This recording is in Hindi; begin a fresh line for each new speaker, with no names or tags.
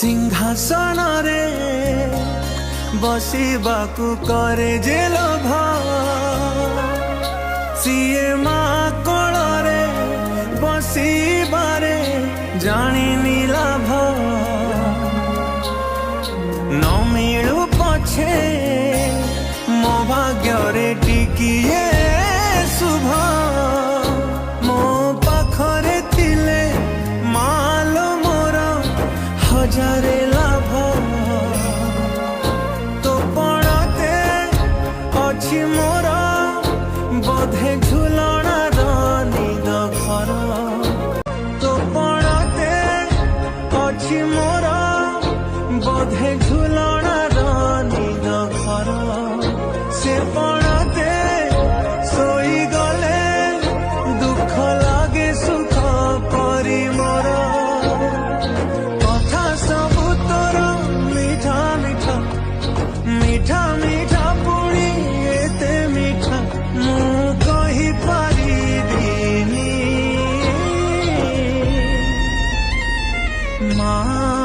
सिंहासन रे बसिबाकू करे जे लोभ सीए माँ कोଳରେ बसिबारे जानी लाभ न मिलू पछे मो भाग्य टिकिए शुभ मो पाखरे थिले मालो मोर हजारे लाभ तो पड़ते अच्छी मोर बोधे झुलणार निद घर तो पड़ते अच्छी मोर बोधे झुलणार निद घर से पड़ते सोई गले दुख लागे सुख परी मोर कथा सबु तोर मीठा मीठा मीठा मीठा पुणी एते मीठा मु कहि पारिबिनी माँ।